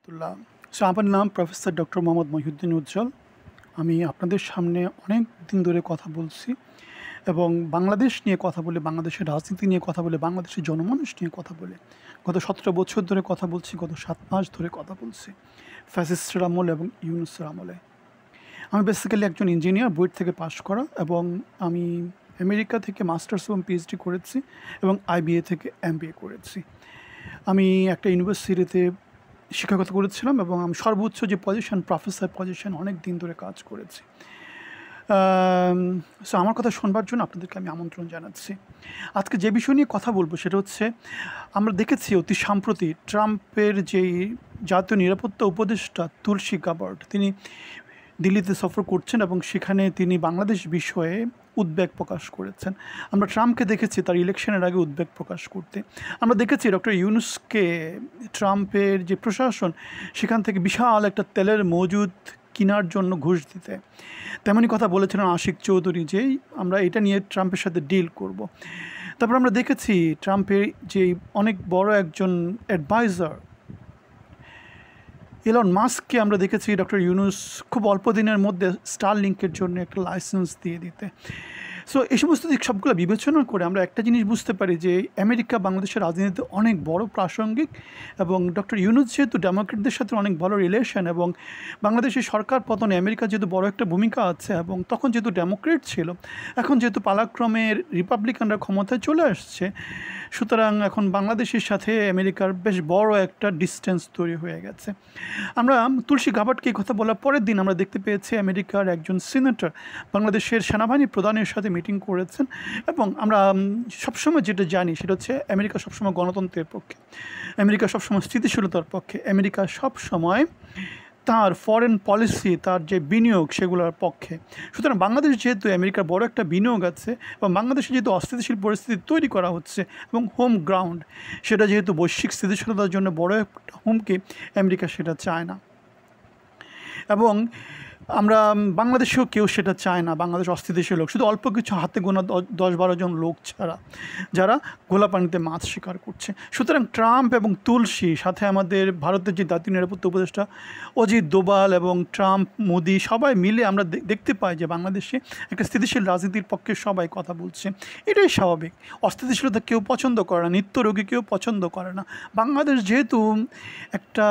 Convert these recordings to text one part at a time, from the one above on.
তুল্লাহ। আমার নাম professor doctor Mohammad Mohiuddin উজ্জ্বল। আমি আপনাদের সামনে অনেক দিন ধরে কথা বলছি এবং বাংলাদেশ নিয়ে কথা বলে, বাংলাদেশের রাজনীতি নিয়ে কথা বলে, বাংলাদেশের জনমানুষ নিয়ে কথা বলে গত 17 বছর ধরে কথা বলছি, গত 7 মাস ধরে কথা বলছি ফ্যাসিস্টের আমল এবং ইউনূসের আমলে। আমি বেসিক্যালি একজন ইঞ্জিনিয়ার, বুয়েট থেকে পাশ করা, এবং আমি আমেরিকা থেকে মাস্টার্স এবং পিএইচডি করেছি এবং আইবিএ থেকে এমবিএ করেছি। আমি একটা ইউনিভার্সিটিতে শিক্ষকতা করেছিলাম এবং আমি সর্বোচ্চ যে পজিশন, প্রফেসর পজিশন, অনেক দিন ধরে কাজ করেছি। সো আমার কথা শোনবার জন্য আপনাদেরকে আমি আমন্ত্রণ জানাচ্ছি। আজকে যে বিষয় নিয়ে কথা বলবো সেটা হচ্ছে, আমরা দেখেছি অতি সম্প্রতি ট্রাম্পের যেই জাতীয় নিরাপত্তা উপদেষ্টা তুলসী গাবার্ড, তিনি দিল্লিতে সফর করছেন এবং সেখানে তিনি বাংলাদেশ বিষয়ে উদ্বেগ প্রকাশ করেছেন। আমরা ট্রাম্পকে দেখেছি তার ইলেকশনের আগে উদ্বেগ প্রকাশ করতে। আমরা দেখেছি ডক্টর ইউনূসকে ট্রাম্পের যে প্রশাসন সেখান থেকে বিশাল একটা তেলের মজুদ কেনার জন্য ঘুষ দিতে। তেমনই কথা বলেছিলেন আশিক চৌধুরী যে আমরা এটা নিয়ে ট্রাম্পের সাথে ডিল করব। তারপর আমরা দেখেছি ট্রাম্পের যে অনেক বড় একজন অ্যাডভাইজার এলন মাস্ককে আমরা দেখেছি ডক্টর ইউনূস খুব অল্প দিনের মধ্যে স্টারলিংকের জন্য একটা লাইসেন্স দিয়ে দিতে। সো এই সমস্ত দিক সবগুলো বিবেচনা করে আমরা একটা জিনিস বুঝতে পারি যে আমেরিকা বাংলাদেশের রাজনীতিতে অনেক বড় প্রাসঙ্গিক, এবং ডক্টর ইউনূস যেহেতু ডেমোক্রেটদের সাথে অনেক ভালো রিলেশন, এবং বাংলাদেশের সরকার পতনে আমেরিকা যেহেতু বড় একটা ভূমিকা আছে, এবং তখন যেহেতু ডেমোক্রেট ছিল, এখন যেহেতু পালাক্রমে রিপাবলিকানরা ক্ষমতায় চলে আসছে, সুতরাং এখন বাংলাদেশের সাথে আমেরিকার বেশ বড় একটা ডিস্টেন্স তৈরি হয়ে গেছে। আমরা তুলসী গাবার্ডকে এই কথা বলার পরের দিন আমরা দেখতে পেয়েছি আমেরিকার একজন সিনেটর বাংলাদেশের সেনাবাহিনী প্রধানের সাথে মিটিং করেছেন, এবং আমরা সবসময় যেটা জানি সেটা হচ্ছে আমেরিকা সবসময় গণতন্ত্রের পক্ষে, আমেরিকা সবসময় স্থিতিশীলতার পক্ষে, আমেরিকা সবসময় তার ফরেন পলিসি, তার যে বিনিয়োগ সেগুলোর পক্ষে। সুতরাং বাংলাদেশ যেহেতু আমেরিকার বড় একটা বিনিয়োগ আছে, এবং বাংলাদেশে যেহেতু অস্থিতিশীল পরিস্থিতি তৈরি করা হচ্ছে এবং হোম গ্রাউন্ড, সেটা যেহেতু বৈশ্বিক স্থিতিশীলতার জন্য বড় একটা হুমকি, আমেরিকা সেটা চায় না। এবং আমরা বাংলাদেশেও কেউ সেটা চায় না। বাংলাদেশ অস্থিতিশীল লোক, শুধু অল্প কিছু হাতে গোনা 10-12 জন লোক ছাড়া, যারা গোলা পানিতে মাছ শিকার করছে। সুতরাং ট্রাম্প এবং তুলসী, সাথে আমাদের ভারতের যে জাতীয় নিরাপত্তা উপদেষ্টা অজিত দোভাল এবং ট্রাম্প, মোদি, সবাই মিলে আমরা দেখতে পাই যে বাংলাদেশে একটা স্থিতিশীল রাজনীতির পক্ষে সবাই কথা বলছে। এটাই স্বাভাবিক। অস্থিতিশীলতা কেউ পছন্দ করে না, নিত্যরোগী কেউ পছন্দ করে না। বাংলাদেশ যেহেতু একটা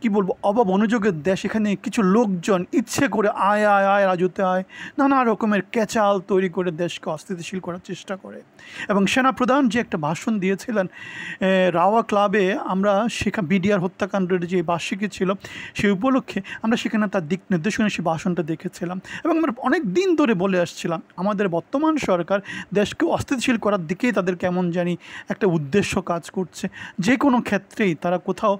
কি বলবো, অবমনোযোগের দেশ, এখানে কিছু লোকজন ইচ্ছে করে আয় আয় আয় রাজুতে আয় নানা রকমের ক্যাচাল তৈরি করে দেশকে অস্থিতিশীল করার চেষ্টা করে। এবং সেনাপ্রধান যে একটা ভাষণ দিয়েছিলেন রাওয়া ক্লাবে, আমরা সেখানে বিডিআর হত্যাকাণ্ডের যে বার্ষিকী ছিল সেই উপলক্ষে আমরা সেখানে তার দিক নির্দেশনা সেই ভাষণটা দেখেছিলাম, এবং আমরা অনেক দিন ধরে বলে আসছিলাম আমাদের বর্তমান সরকার দেশকে অস্থিতিশীল করার দিকেই তাদের কেমন জানি একটা উদ্দেশ্য কাজ করছে। যে কোনো ক্ষেত্রেই তারা কোথাও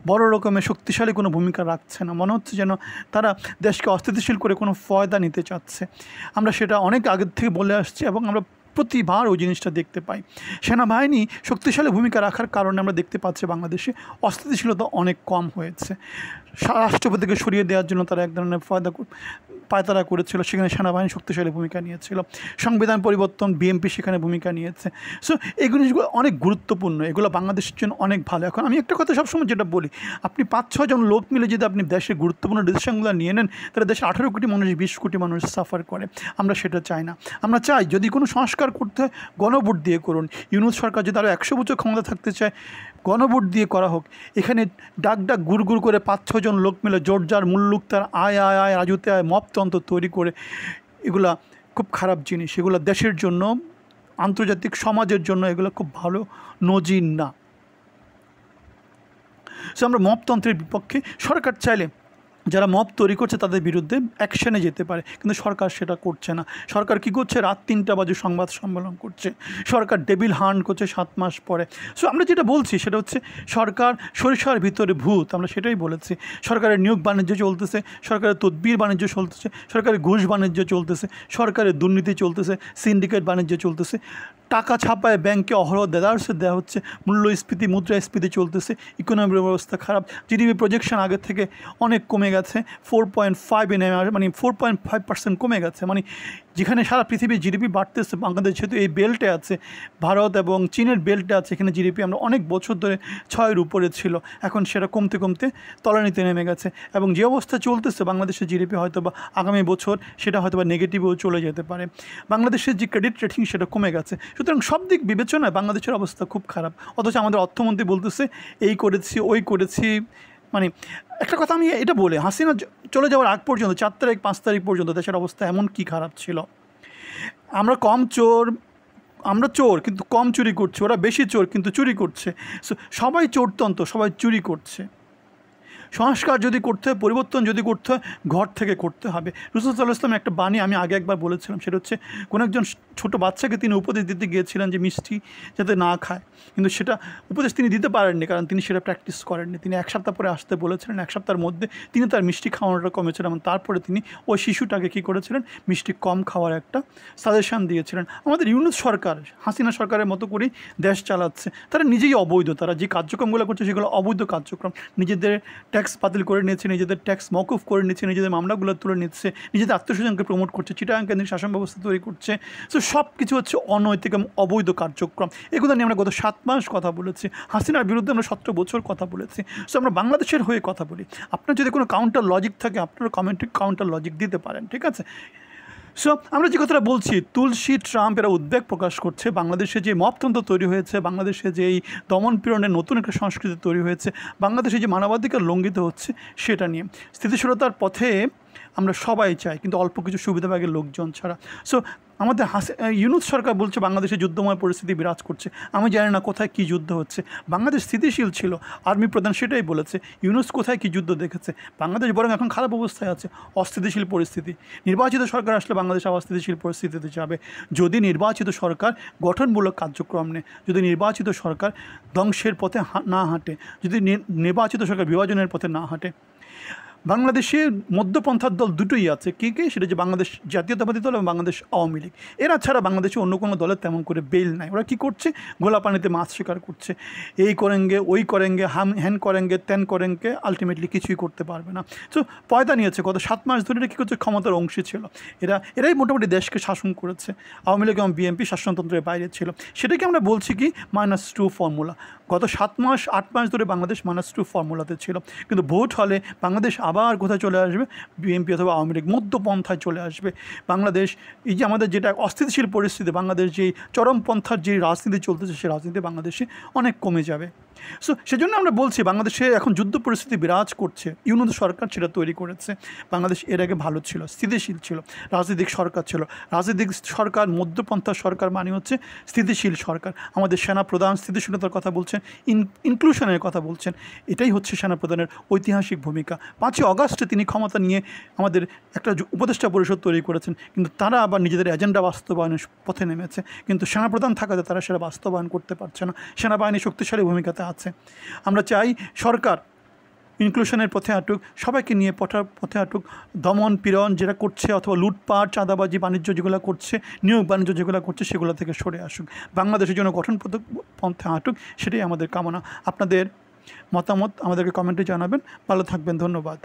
বড় রকমের শক্তিশালী কোনো ভূমিকা রাখছে না। মনে হচ্ছে যেন তারা দেশকে অস্থিতিশীল করে কোনো ফয়দা নিতে চাচ্ছে। আমরা সেটা অনেক আগের থেকে বলে আসছি, এবং আমরা প্রতিবার ওই জিনিসটা দেখতে পাই। সেনাবাহিনী শক্তিশালী ভূমিকা রাখার কারণে আমরা দেখতে পাচ্ছি বাংলাদেশে অস্থিতিশীলতা অনেক কম হয়েছে। রাষ্ট্রপতিকে সরিয়ে দেওয়ার জন্য তারা এক ধরনের পায়তারা করেছিল, সেখানে সেনাবাহিনী শক্তিশালী ভূমিকা নিয়েছিল। সংবিধান পরিবর্তন, বিএনপি সেখানে ভূমিকা নিয়েছে। সো এই জিনিসগুলো অনেক গুরুত্বপূর্ণ, এগুলো বাংলাদেশের জন্য অনেক ভালো। এখন আমি একটা কথা সবসময় যেটা বলি, আপনি 5-6 জন লোক মিলে যদি আপনি দেশের গুরুত্বপূর্ণ ডিসিশনগুলো নিয়ে নেন, তাহলে দেশে 18 কোটি মানুষ, 20 কোটি মানুষ সাফার করে। আমরা সেটা চাই না। আমরা চাই যদি কোনো সংস্কার করতে হয় গণভোট দিয়ে করুন। ইউনূস সরকার যদি আরও 100 বছর ক্ষমতা থাকতে চায়, গণভোট দিয়ে করা হোক। এখানে ডাক গুড় করে 5-6 জন লোক মিলে জোরজার মুল্লুক তার আয় আয় আয় রাজুতে আয় মপতন্ত্র তৈরি করে, এগুলা খুব খারাপ জিনিস। এগুলো দেশের জন্য, আন্তর্জাতিক সমাজের জন্য এগুলো খুব ভালো নজির না। সো আমরা মপতন্ত্রের বিপক্ষে। সরকার চাইলে যারা মব তৈরি করছে তাদের বিরুদ্ধে অ্যাকশানে যেতে পারে, কিন্তু সরকার সেটা করছে না। সরকার কি করছে? রাত 3টা বাজে সংবাদ সম্মেলন করছে। সরকার ডেভিল হান্ট করছে 7 মাস পরে। সো আমরা যেটা বলছি সেটা হচ্ছে, সরকার সরিষার ভিতরে ভূত, আমরা সেটাই বলেছি। সরকারের নিয়োগ বাণিজ্য চলতেছে, সরকারের তদবির বাণিজ্য চলতেছে, সরকারের ঘুষ বাণিজ্য চলতেছে, সরকারের দুর্নীতি চলতেছে, সিন্ডিকেট বাণিজ্য চলতেছে, টাকা ছাপায় ব্যাংকে অহরহ দেদারসে দেওয়া হচ্ছে, মূল্যস্ফীতি, মুদ্রাস্ফীতি চলতেছে, ইকোনমির ব্যবস্থা খারাপ, জিডিপি প্রজেকশন আগের থেকে অনেক কমে গেছে 4.5 নেমে মানে 4.5% কমে গেছে। মানে যেখানে সারা পৃথিবীর জিডিপি বাড়তেছে, বাংলাদেশ যেহেতু এই বেল্টে আছে, ভারত এবং চীনের বেল্টে আছে, এখানে জিডিপি আমরা অনেক বছর ধরে 6-এর উপরে ছিল, এখন সেটা কমতে কমতে তলানিতে নেমে গেছে। এবং যে অবস্থা চলতেছে বাংলাদেশের জিডিপি হয়তো বা আগামী বছর সেটা হয়তো বা নেগেটিভেও চলে যেতে পারে। বাংলাদেশের যে ক্রেডিট রেটিং সেটা কমে গেছে। সুতরাং সব দিক বিবেচনায় বাংলাদেশের অবস্থা খুব খারাপ, অথচ আমাদের অর্থমন্ত্রী বলতেছে এই করেছি ওই করেছি। মানে একটা কথা আমি এটা বলে, হাসিনা চলে যাওয়ার আগ পর্যন্ত 4 তারিখ 5 তারিখ পর্যন্ত দেশের অবস্থা এমন কি খারাপ ছিল? আমরা চোর কিন্তু কম চুরি করছি, ওরা বেশি চোর কিন্তু চুরি করছে। সবাই চোরতন্ত্র, সবাই চুরি করছে। সংস্কার যদি করতে হয়, পরিবর্তন যদি করতে হয়, ঘর থেকে করতে হবে। রাসূল সাল্লাল্লাহু আলাইহি ওয়াসাল্লাম একটা বাণী আমি আগে একবার বলেছিলাম, সেটা হচ্ছে কোনো একজন ছোটো বাচ্চাকে তিনি উপদেশ দিতে গিয়েছিলেন যে মিষ্টি যাতে না খায়, কিন্তু সেটা উপদেশ তিনি দিতে পারেননি, কারণ তিনি সেটা প্র্যাকটিস করেননি। তিনি 1 সপ্তাহ পরে আসতে বলেছিলেন, 1 সপ্তাহের মধ্যে তিনি তার মিষ্টি খাওয়ানোটা কমেছিলেন এবং তারপরে তিনি ওই শিশুটাকে কী করেছিলেন, মিষ্টি কম খাওয়ার একটা সাজেশান দিয়েছিলেন। আমাদের ইউনূস সরকার হাসিনা সরকারের মতো করেই দেশ চালাচ্ছে। তারা নিজেই অবৈধ, তারা যে কার্যক্রমগুলো করছে সেগুলো অবৈধ কার্যক্রম। নিজেদের ট্যাক্স বাতিল করে নিচ্ছে, নিজেদের ট্যাক্স মওকুফ করে নিচ্ছে, নিজেদের মামলাগুলো তুলে নিচ্ছে, নিজেদের আত্মীয়স্বজনকে প্রমোট করছে, চিটাগাং কেন্দ্রিক শাসন ব্যবস্থা তৈরি করছে। সো সব কিছু হচ্ছে অনৈতিক এবং অবৈধ কার্যক্রম। এগুলো নিয়ে আমরা গত 7 মাস কথা বলেছি। হাসিনার বিরুদ্ধে আমরা 17 বছর কথা বলেছি। সো আমরা বাংলাদেশের হয়ে কথা বলি। আপনার যদি কোনো কাউন্টার লজিক থাকে, আপনারা কমেন্টে কাউন্টার লজিক দিতে পারেন, ঠিক আছে? সো আমরা যে কথাটা বলছি, তুলসী ট্রাম্প এরা উদ্বেগ প্রকাশ করছে বাংলাদেশে যে মপতন্ত্র তৈরি হয়েছে, বাংলাদেশে যে এই দমন পীড়নের নতুন একটা সংস্কৃতি তৈরি হয়েছে, বাংলাদেশে যে মানবাধিকার লঙ্ঘিত হচ্ছে সেটা নিয়ে। স্থিতিশীলতার পথে আমরা সবাই চাই, কিন্তু অল্প কিছু সুবিধাভাগের লোকজন ছাড়া। সো আমাদের ইউনূস সরকার বলছে বাংলাদেশে যুদ্ধময় পরিস্থিতি বিরাজ করছে। আমি জানি না কোথায় কী যুদ্ধ হচ্ছে। বাংলাদেশ স্থিতিশীল ছিল, আর্মি প্রধান সেটাই বলেছে। ইউনূস কোথায় কী যুদ্ধ দেখেছে? বাংলাদেশ বরং এখন খারাপ অবস্থায় আছে, অস্থিতিশীল পরিস্থিতি। নির্বাচিত সরকার আসলে বাংলাদেশ আবার স্থিতিশীল পরিস্থিতিতে যাবে, যদি নির্বাচিত সরকার গঠনমূলক কার্যক্রম নেয়, যদি নির্বাচিত সরকার ধ্বংসের পথে না হাঁটে, যদি নির্বাচিত সরকার বিভাজনের পথে না হাঁটে। বাংলাদেশে মধ্যপন্থার দল দুটোই আছে, কী সেটা যে বাংলাদেশ জাতীয়তাবাদী দল এবং বাংলাদেশ আওয়ামী লীগ। এরা ছাড়া বাংলাদেশে অন্য কোনো দলের তেমন করে বেল নাই। ওরা কী করছে? গোলা পানিতে মাছ শিকার করছে। এই করেঙ্গে, ওই করেঙ্গে, হ্যান করেঙ্গে, ত্যান করেঙ্গে, আলটিমেটলি কিছুই করতে পারবে না। সো পয়দা নিয়েছে গত 7 মাস ধরে। এটা কী করছে? ক্ষমতার অংশী ছিল। এরাই মোটামুটি দেশকে শাসন করেছে। আওয়ামী লীগ এবং বিএনপি শাসনতন্ত্রের বাইরে ছিল। সেটাকে আমরা বলছি কি -2 ফর্মুলা। গত 7 মাস 8 মাস ধরে বাংলাদেশ -2 ফর্মুলাতে ছিল, কিন্তু ভোট হলে বাংলাদেশ আবার কোথায় চলে আসবে? বিএনপি অথবা আওয়ামী লীগ মধ্যপন্থায় চলে আসবে। বাংলাদেশ এই যে আমাদের যেটা অস্থিতিশীল পরিস্থিতি, বাংলাদেশ যেই চরমপন্থার যে রাজনীতি চলতেছে, সেই রাজনীতি বাংলাদেশে অনেক কমে যাবে। সো সেজন্য আমরা বলছি বাংলাদেশে এখন যুদ্ধ পরিস্থিতি বিরাজ করছে। ইউনূস সরকার সেটা তৈরি করেছে। বাংলাদেশ এর আগে ভালো ছিল, স্থিতিশীল ছিল, রাজনৈতিক সরকার ছিল। রাজনৈতিক সরকার, মধ্যপন্থার সরকার মানে হচ্ছে স্থিতিশীল সরকার। আমাদের সেনাপ্রধান স্থিতিশীলতার কথা বলছেন, ইনক্লুশনের কথা বলছেন। এটাই হচ্ছে সেনাপ্রধানের ঐতিহাসিক ভূমিকা। 5ই অগাস্টে তিনি ক্ষমতা নিয়ে আমাদের একটা উপদেষ্টা পরিষদ তৈরি করেছেন, কিন্তু তারা আবার নিজেদের এজেন্ডা বাস্তবায়নের পথে নেমেছে। কিন্তু সেনাপ্রধান থাকাতে তারা সেটা বাস্তবায়ন করতে পারছে না। সেনাবাহিনী শক্তিশালী ভূমিকাতে আছে। আমরা চাই সরকার ইনক্লুশনের পথে হাঁটুক, সবাইকে নিয়ে পথে হাঁটুক। দমন পীড়ন যেটা করছে, অথবা লুটপাট, চাঁদাবাজি, বাণিজ্য যেগুলো করছে, নিয়োগ বাণিজ্য যেগুলো করছে, সেগুলো থেকে সরে আসুক। বাংলাদেশের জন্য গঠন পথে হাঁটুক, সেটাই আমাদের কামনা। আপনাদের মতামত আমাদেরকে কমেন্টে জানাবেন। ভালো থাকবেন, ধন্যবাদ।